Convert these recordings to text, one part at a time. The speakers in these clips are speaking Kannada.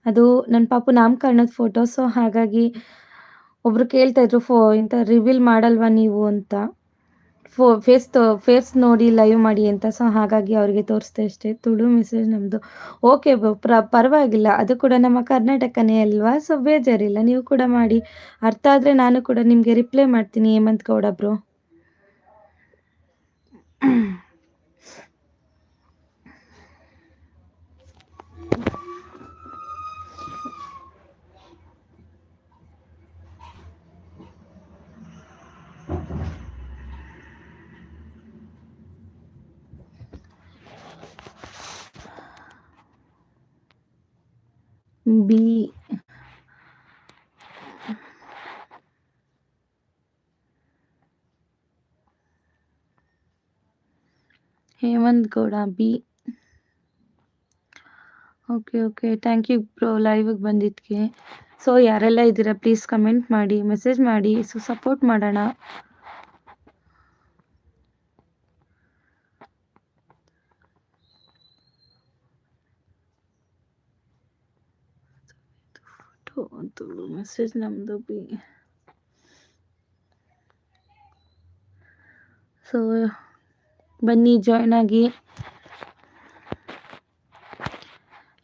ಅದು ನನ್ನ ಪಾಪು ನಾಮಕರಣದ ಫೋಟೋ. ಸೊ, ಹಾಗಾಗಿ ಒಬ್ರು ಕೇಳ್ತಾ ಇದ್ರು, ಇಂತ ರಿವೀಲ್ ಮಾಡಲ್ವಾ ನೀವು ಅಂತ. ಫೇಸ್ ನೋಡಿ ಲೈವ್ ಮಾಡಿ ಅಂತ. ಸೊ, ಹಾಗಾಗಿ ಅವ್ರಿಗೆ ತೋರಿಸ್ದೆ ಅಷ್ಟೇ. ತುಳು ಮೆಸೇಜ್ ನಮ್ದು. ಓಕೆ ಬ್ರೋ, ಪರವಾಗಿಲ್ಲ. ಅದು ಕೂಡ ನಮ್ಮ ಕರ್ನಾಟಕನೇ ಅಲ್ವಾ? ಸೊ, ಬೇಜಾರಿಲ್ಲ. ನೀವು ಕೂಡ ಮಾಡಿ. ಅರ್ಥ ಆದ್ರೆ ನಾನು ಕೂಡ ನಿಮ್ಗೆ ರಿಪ್ಲೈ ಮಾಡ್ತೀನಿ Hemanth Gowda bro. B Hemanth Gowda B. Okay. Thank you bro ಲೈವ್ಗೆ ಬಂದಿದ್ದಕ್ಕೆ. ಸೊ, ಯಾರೆಲ್ಲ ಇದ್ದೀರಾ ಪ್ಲೀಸ್ ಕಮೆಂಟ್ ಮಾಡಿ, ಮೆಸೇಜ್ ಮಾಡಿ. ಸೊ, ಸಪೋರ್ಟ್ ಮಾಡೋಣ. ಮೆಸೇಜ್ ನಮ್ದು ಬಿ. ಸೊ, ಬನ್ನಿ ಜಾಯ್ನ್ ಆಗಿ.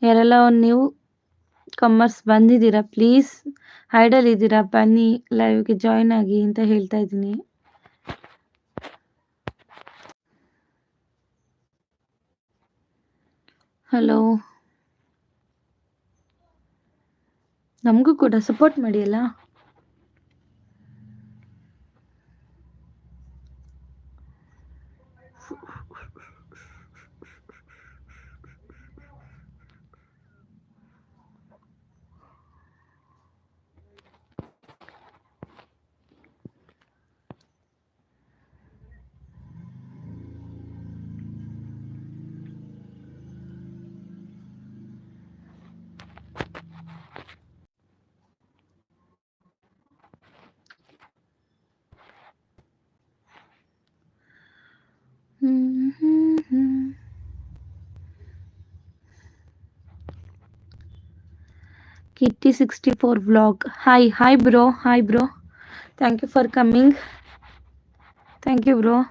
ಯಾರೆಲ್ಲ ನೀವು ಕಮ್ಮರ್ಸ್ ಬಂದಿದ್ದೀರಾ ಪ್ಲೀಸ್ ಹೈಡಲ್ಲಿ ಇದ್ದೀರಾ, ಬನ್ನಿ ಲೈವ್ಗೆ ಜಾಯ್ನ್ ಆಗಿ ಅಂತ ಹೇಳ್ತಾ ಇದ್ದೀನಿ. ಹಲೋ, ನಮಗೂ ಕೂಡ ಸಪೋರ್ಟ್ ಮಾಡಿ ಅಲ್ಲ. Kitty 64 vlog. Hi bro. Thank you for coming. Thank you bro.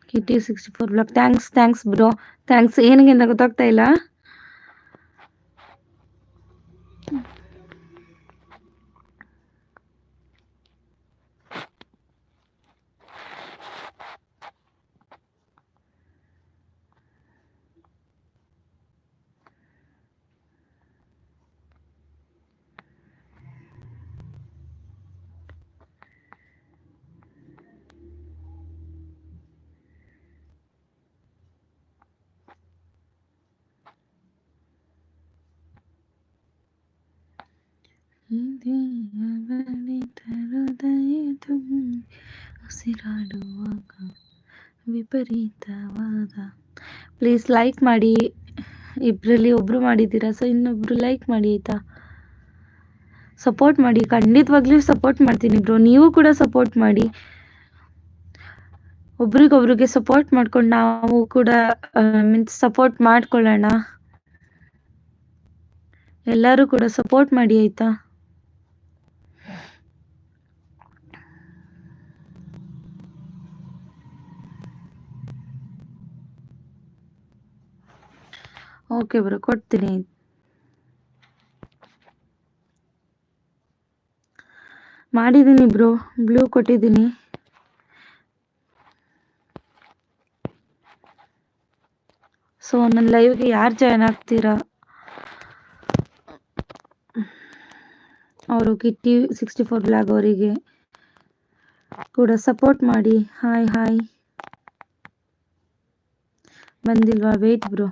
Kitty 64 vlog. Thanks bro. Thanks. ಏನಿಗೆ ಅಂತ ಗೊತ್ತಾಗ್ತಾ ಇಲ್ಲ. ಉಸಿರಾಡುವಾಗ ವಿಪರೀತವಾದ. ಪ್ಲೀಸ್ ಲೈಕ್ ಮಾಡಿ. ಇಬ್ಬರಲ್ಲಿ ಒಬ್ರು ಮಾಡಿದ್ದೀರಾ, ಸೊ ಇನ್ನೊಬ್ರು ಲೈಕ್ ಮಾಡಿ ಆಯ್ತಾ. ಸಪೋರ್ಟ್ ಮಾಡಿ, ಖಂಡಿತವಾಗ್ಲೂ ಸಪೋರ್ಟ್ ಮಾಡ್ತೀನಿ ಬ್ರೋ. ನೀವು ಕೂಡ ಸಪೋರ್ಟ್ ಮಾಡಿ. ಒಬ್ರಿಗೊಬ್ರಿಗೆ ಸಪೋರ್ಟ್ ಮಾಡ್ಕೊಂಡು ನಾವು ಕೂಡ ಮೀನ್ಸ್ ಸಪೋರ್ಟ್ ಮಾಡ್ಕೊಳ್ಳೋಣ. ಎಲ್ಲರೂ ಕೂಡ ಸಪೋರ್ಟ್ ಮಾಡಿ ಆಯ್ತಾ. ಓಕೆ ಬ್ರೋ, ಕೊಡ್ತೀನಿ. ಮಾಡಿದ್ದೀನಿ ಬ್ರೋ, ಬ್ಲೂ ಕೊಟ್ಟಿದ್ದೀನಿ. ಸೊ ನನ್ನ ಲೈವ್ಗೆ ಯಾರು ಜಾಯ್ನ್ ಆಗ್ತೀರಾ ಅವರು ಕಿಟ್ಟಿ 64 ಬ್ಲಾಗ್ ಅವರಿಗೆ ಕೂಡ ಸಪೋರ್ಟ್ ಮಾಡಿ. ಹಾಯ್ ಬಂದಿಲ್ವಾ? Wait bro.